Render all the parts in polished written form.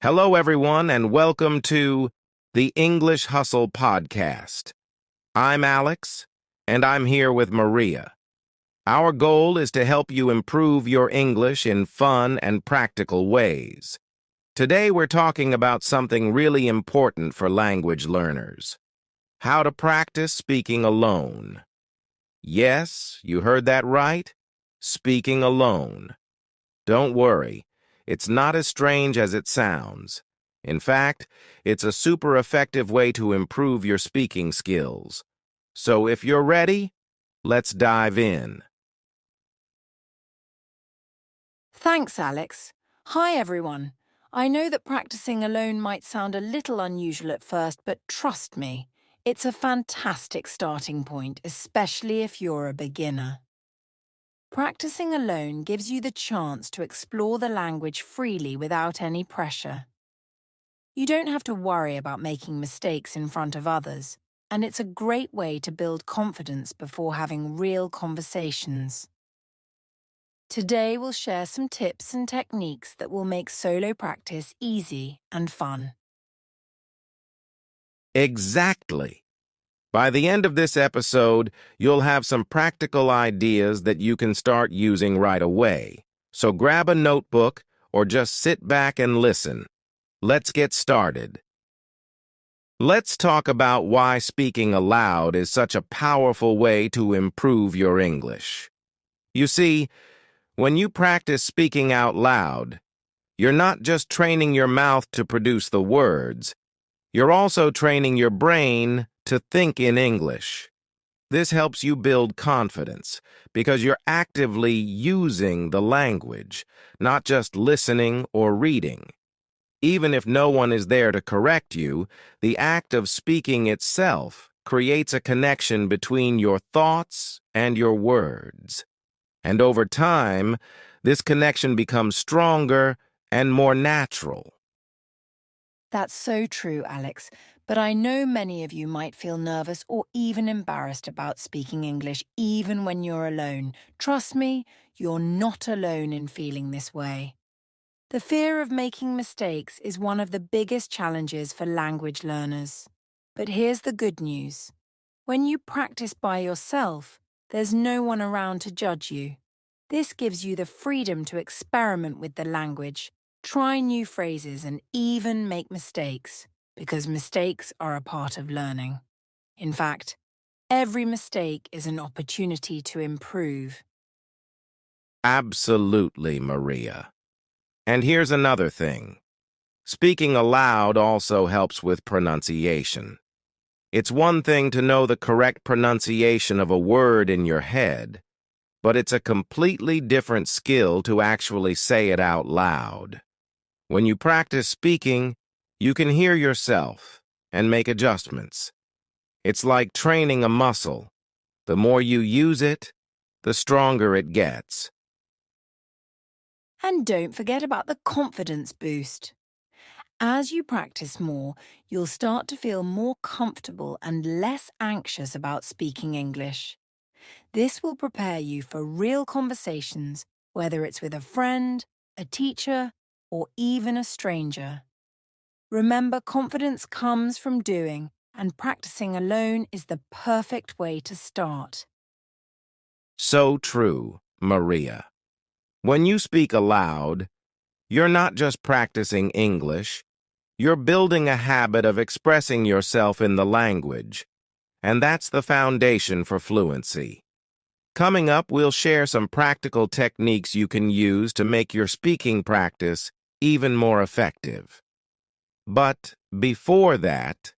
Hello, everyone, and welcome to the English Hustle Podcast. I'm Alex, and I'm here with Maria. Our goal is to help you improve your English in fun and practical ways. Today, we're talking about something really important for language learners: how to practice speaking alone. Yes, you heard that right. Speaking alone. Don't worry, it's not as strange as it sounds. In fact, it's a super effective way to improve your speaking skills. So if you're ready, let's dive in. Thanks, Alex. Hi, everyone. I know that practicing alone might sound a little unusual at first, but trust me, it's a fantastic starting point, especially if you're a beginner. Practicing alone gives you the chance to explore the language freely without any pressure. You don't have to worry about making mistakes in front of others, and it's a great way to build confidence before having real conversations. Today we'll share some tips and techniques that will make solo practice easy and fun. Exactly. By the end of this episode, you'll have some practical ideas that you can start using right away. So grab a notebook or just sit back and listen. Let's get started. Let's talk about why speaking aloud is such a powerful way to improve your English. You see, when you practice speaking out loud, you're not just training your mouth to produce the words, you're also training your brain to think in English. This helps you build confidence because you're actively using the language, not just listening or reading. Even if no one is there to correct you, the act of speaking itself creates a connection between your thoughts and your words. And over time, this connection becomes stronger and more natural. That's so true, Alex, but I know many of you might feel nervous or even embarrassed about speaking English even when you're alone. Trust me, you're not alone in feeling this way. The fear of making mistakes is one of the biggest challenges for language learners. But here's the good news. When you practice by yourself, there's no one around to judge you. This gives you the freedom to experiment with the language, try new phrases, and even make mistakes, because mistakes are a part of learning. In fact, every mistake is an opportunity to improve. Absolutely, Maria. And here's another thing. Speaking aloud also helps with pronunciation. It's one thing to know the correct pronunciation of a word in your head, but it's a completely different skill to actually say it out loud. When you practice speaking, you can hear yourself and make adjustments. It's like training a muscle. The more you use it, the stronger it gets. And don't forget about the confidence boost. As you practice more, you'll start to feel more comfortable and less anxious about speaking English. This will prepare you for real conversations, whether it's with a friend, a teacher, or even a stranger. Remember, confidence comes from doing, and practicing alone is the perfect way to start. So true, Maria. When you speak aloud, you're not just practicing English, you're building a habit of expressing yourself in the language, and that's the foundation for fluency. Coming up, we'll share some practical techniques you can use to make your speaking practice even more effective. But before that,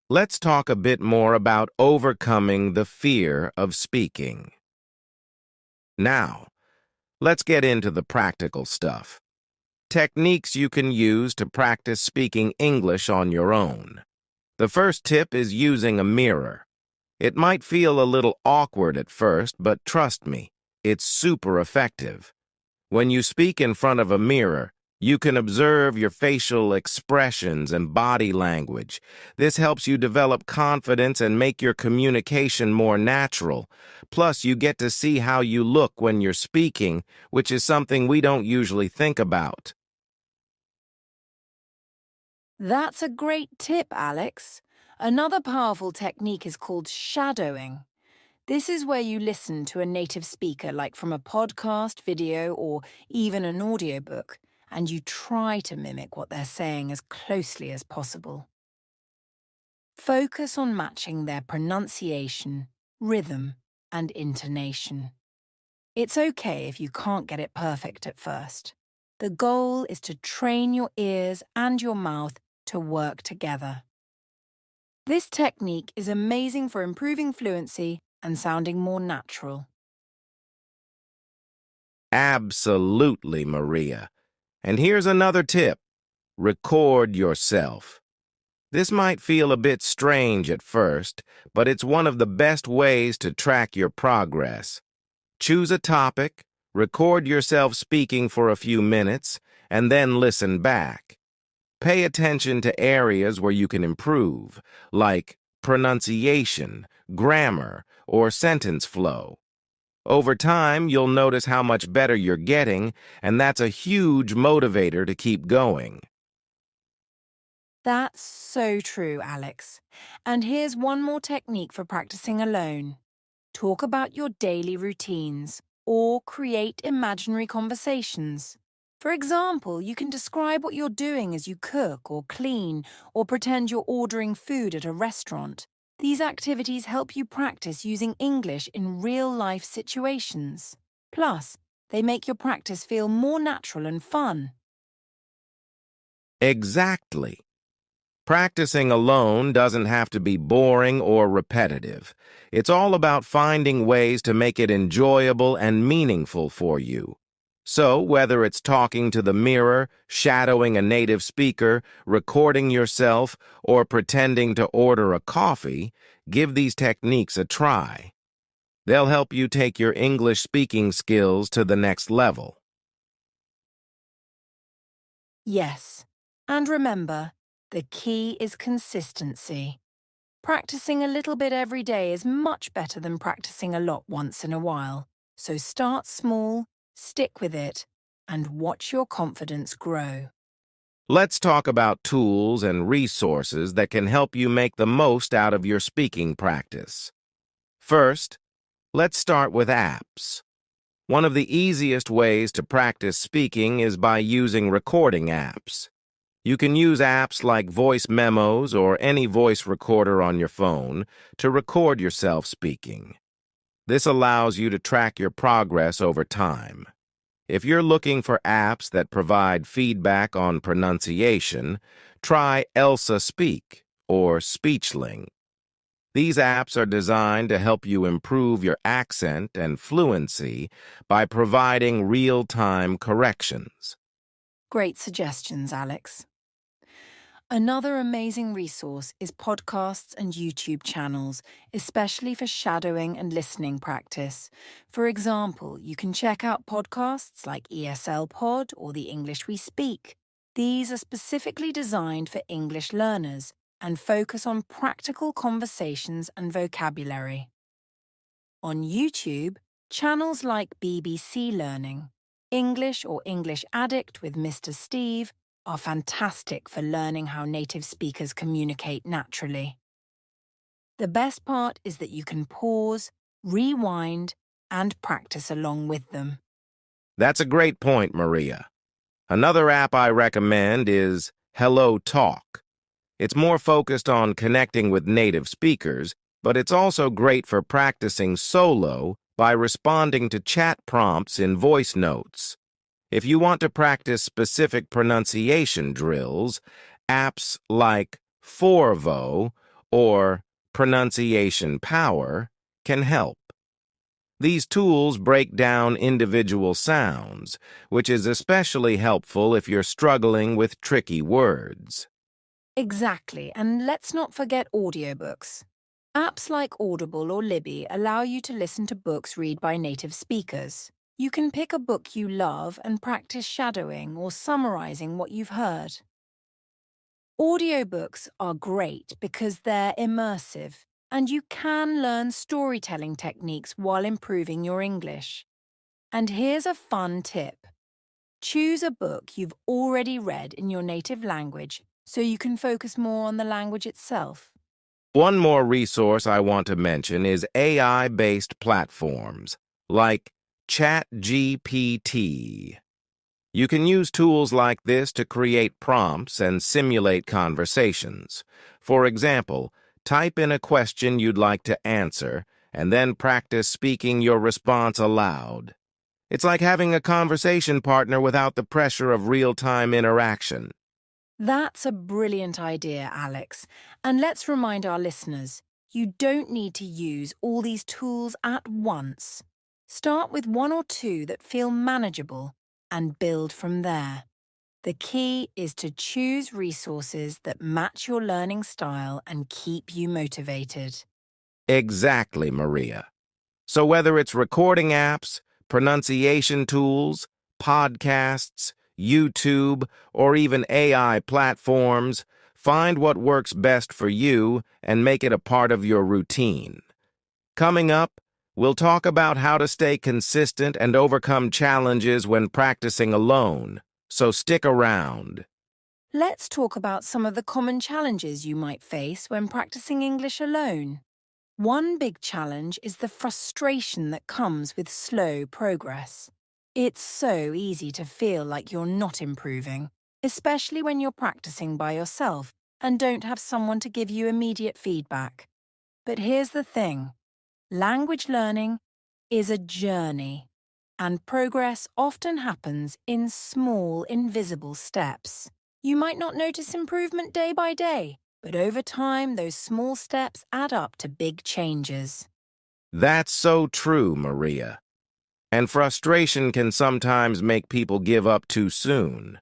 let's talk a bit more about overcoming the fear of speaking. Now, let's get into the practical stuff. Techniques you can use to practice speaking English on your own. The first tip is using a mirror. It might feel a little awkward at first, but trust me, it's super effective. When you speak in front of a mirror, you can observe your facial expressions and body language. This helps you develop confidence and make your communication more natural. Plus, you get to see how you look when you're speaking, which is something we don't usually think about. That's a great tip, Alex. Another powerful technique is called shadowing. This is where you listen to a native speaker, like from a podcast, video, or even an audiobook, and you try to mimic what they're saying as closely as possible. Focus on matching their pronunciation, rhythm, and intonation. It's okay if you can't get it perfect at first. The goal is to train your ears and your mouth to work together. This technique is amazing for improving fluency and sounding more natural. Absolutely, Maria. And here's another tip. Record yourself. This might feel a bit strange at first, but it's one of the best ways to track your progress. Choose a topic, record yourself speaking for a few minutes, and then listen back. Pay attention to areas where you can improve, like pronunciation, grammar, or sentence flow. Over time, you'll notice how much better you're getting, and that's a huge motivator to keep going. That's so true, Alex. And here's one more technique for practicing alone. Talk about your daily routines or create imaginary conversations. For example, you can describe what you're doing as you cook or clean or pretend you're ordering food at a restaurant. These activities help you practice using English in real-life situations. Plus, they make your practice feel more natural and fun. Exactly. Practicing alone doesn't have to be boring or repetitive. It's all about finding ways to make it enjoyable and meaningful for you. So, whether it's talking to the mirror, shadowing a native speaker, recording yourself, or pretending to order a coffee, give these techniques a try. They'll help you take your English speaking skills to the next level. Yes, and remember, the key is consistency. Practicing a little bit every day is much better than practicing a lot once in a while. So start small, stick with it, and watch your confidence grow. Let's talk about tools and resources that can help you make the most out of your speaking practice. First, let's start with apps. One of the easiest ways to practice speaking is by using recording apps. You can use apps like voice memos or any voice recorder on your phone to record yourself speaking. This allows you to track your progress over time. If you're looking for apps that provide feedback on pronunciation, try Elsa Speak or SpeechLink. These apps are designed to help you improve your accent and fluency by providing real-time corrections. Great suggestions, Alex. Another amazing resource is podcasts and YouTube channels, especially for shadowing and listening practice. For example, you can check out podcasts like ESL Pod or The English We Speak. These are specifically designed for English learners and focus on practical conversations and vocabulary. On YouTube, channels like BBC Learning, English or English Addict with Mr. Steve, are fantastic for learning how native speakers communicate naturally. The best part is that you can pause, rewind, and practice along with them. That's a great point, Maria. Another app I recommend is Hello Talk. It's more focused on connecting with native speakers, but it's also great for practicing solo by responding to chat prompts in voice notes. If you want to practice specific pronunciation drills, apps like Forvo or Pronunciation Power can help. These tools break down individual sounds, which is especially helpful if you're struggling with tricky words. Exactly, and let's not forget audiobooks. Apps like Audible or Libby allow you to listen to books read by native speakers. You can pick a book you love and practice shadowing or summarizing what you've heard. Audiobooks are great because they're immersive, and you can learn storytelling techniques while improving your English. And here's a fun tip. Choose a book you've already read in your native language so you can focus more on the language itself. One more resource I want to mention is AI-based platforms, like ChatGPT. You can use tools like this to create prompts and simulate conversations. For example, type in a question you'd like to answer, and then practice speaking your response aloud. It's like having a conversation partner without the pressure of real-time interaction. That's a brilliant idea, Alex. And let's remind our listeners, you don't need to use all these tools at once. Start with one or two that feel manageable and build from there. The key is to choose resources that match your learning style and keep you motivated. Exactly, Maria. So whether it's recording apps, pronunciation tools, podcasts, YouTube, or even AI platforms, find what works best for you and make it a part of your routine. Coming up, we'll talk about how to stay consistent and overcome challenges when practicing alone, so stick around. Let's talk about some of the common challenges you might face when practicing English alone. One big challenge is the frustration that comes with slow progress. It's so easy to feel like you're not improving, especially when you're practicing by yourself and don't have someone to give you immediate feedback. But here's the thing. Language learning is a journey, and progress often happens in small, invisible steps. You might not notice improvement day by day, but over time, those small steps add up to big changes. That's so true, Maria. And frustration can sometimes make people give up too soon.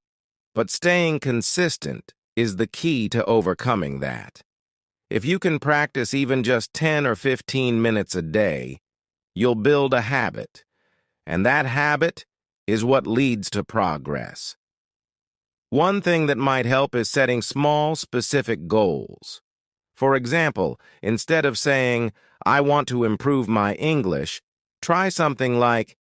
But staying consistent is the key to overcoming that. If you can practice even just 10 or 15 minutes a day, you'll build a habit. And that habit is what leads to progress. One thing that might help is setting small, specific goals. For example, instead of saying, "I want to improve my English," try something like,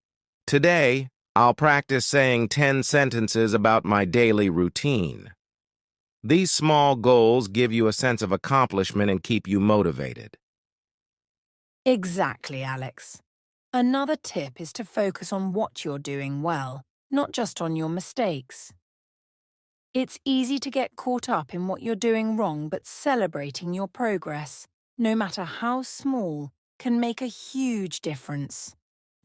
"Today, I'll practice saying 10 sentences about my daily routine." These small goals give you a sense of accomplishment and keep you motivated. Exactly, Alex. Another tip is to focus on what you're doing well, not just on your mistakes. It's easy to get caught up in what you're doing wrong, but celebrating your progress, no matter how small, can make a huge difference.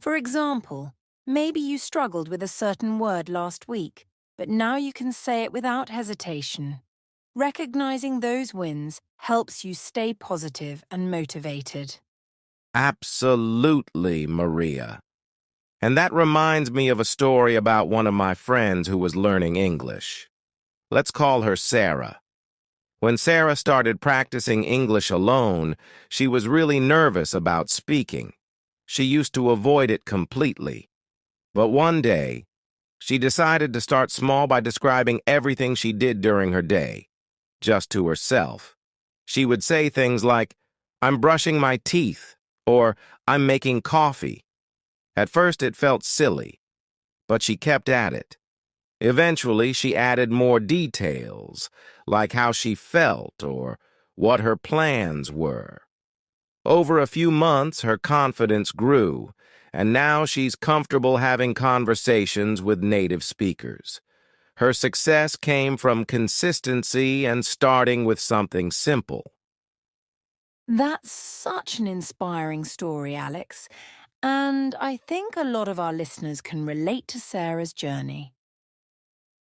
For example, maybe you struggled with a certain word last week, but now you can say it without hesitation. Recognizing those wins helps you stay positive and motivated. Absolutely, Maria. And that reminds me of a story about one of my friends who was learning English. Let's call her Sarah. When Sarah started practicing English alone, she was really nervous about speaking. She used to avoid it completely. But one day, she decided to start small by describing everything she did during her day, just to herself. She would say things like, "I'm brushing my teeth," or "I'm making coffee." At first it felt silly, but she kept at it. Eventually, she added more details, like how she felt or what her plans were. Over a few months, her confidence grew, and now she's comfortable having conversations with native speakers. Her success came from consistency and starting with something simple. That's such an inspiring story, Alex, and I think a lot of our listeners can relate to Sarah's journey.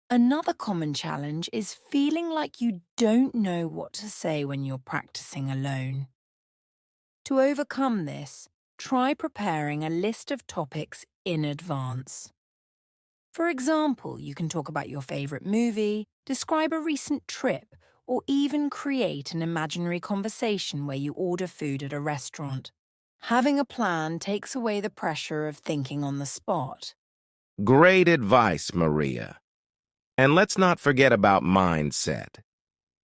Another common challenge is feeling like you don't know what to say when you're practicing alone. To overcome this, try preparing a list of topics in advance. For example, you can talk about your favorite movie, describe a recent trip, or even create an imaginary conversation where you order food at a restaurant. Having a plan takes away the pressure of thinking on the spot. Great advice, Maria. And let's not forget about mindset.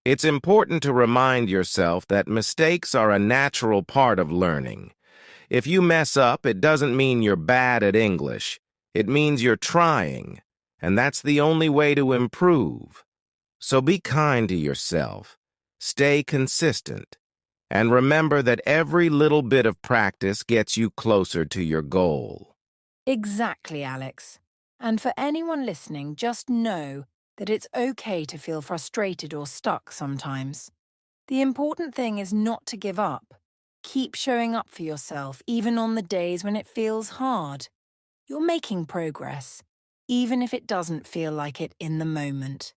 It's important to remind yourself that mistakes are a natural part of learning. If you mess up, it doesn't mean you're bad at English. It means you're trying, and that's the only way to improve. So be kind to yourself, stay consistent, and remember that every little bit of practice gets you closer to your goal. Exactly, Alex. And for anyone listening, just know that it's okay to feel frustrated or stuck sometimes. The important thing is not to give up. Keep showing up for yourself, even on the days when it feels hard. You're making progress, even if it doesn't feel like it in the moment.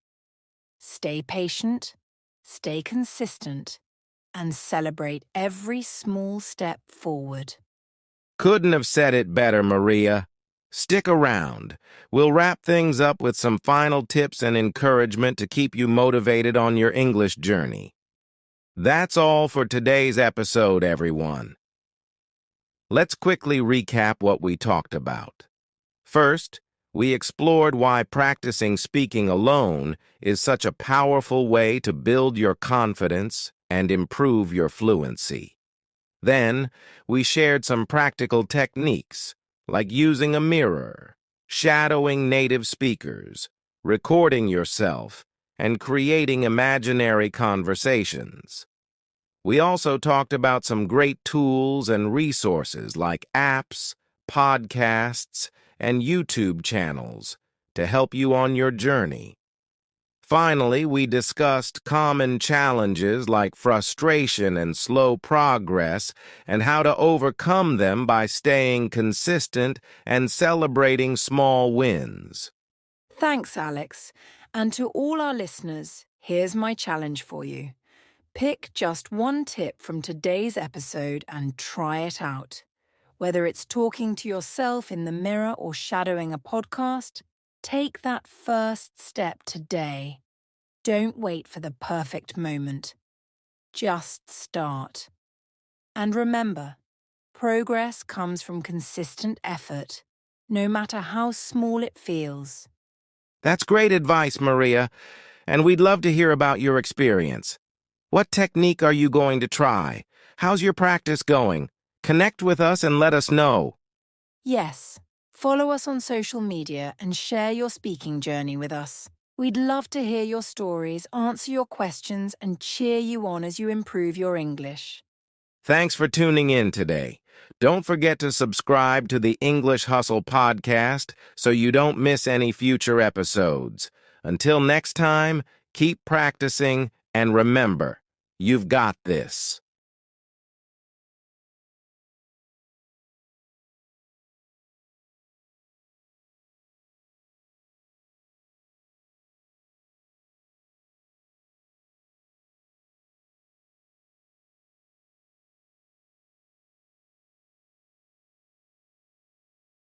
Stay patient, stay consistent, and celebrate every small step forward. Couldn't have said it better, Maria. Stick around. We'll wrap things up with some final tips and encouragement to keep you motivated on your English journey. That's all for today's episode, everyone. Let's quickly recap what we talked about. First, we explored why practicing speaking alone is such a powerful way to build your confidence and improve your fluency. Then, we shared some practical techniques, like using a mirror, shadowing native speakers, recording yourself, and creating imaginary conversations. We also talked about some great tools and resources like apps, podcasts, and YouTube channels to help you on your journey. Finally, we discussed common challenges like frustration and slow progress and how to overcome them by staying consistent and celebrating small wins. Thanks, Alex. And to all our listeners, here's my challenge for you. Pick just one tip from today's episode and try it out. Whether it's talking to yourself in the mirror or shadowing a podcast, take that first step today. Don't wait for the perfect moment. Just start. And remember, progress comes from consistent effort, no matter how small it feels. That's great advice, Maria, and we'd love to hear about your experience. What technique are you going to try? How's your practice going? Connect with us and let us know. Yes, follow us on social media and share your speaking journey with us. We'd love to hear your stories, answer your questions, and cheer you on as you improve your English. Thanks for tuning in today. Don't forget to subscribe to the English Hustle podcast so you don't miss any future episodes. Until next time, keep practicing and remember, you've got this.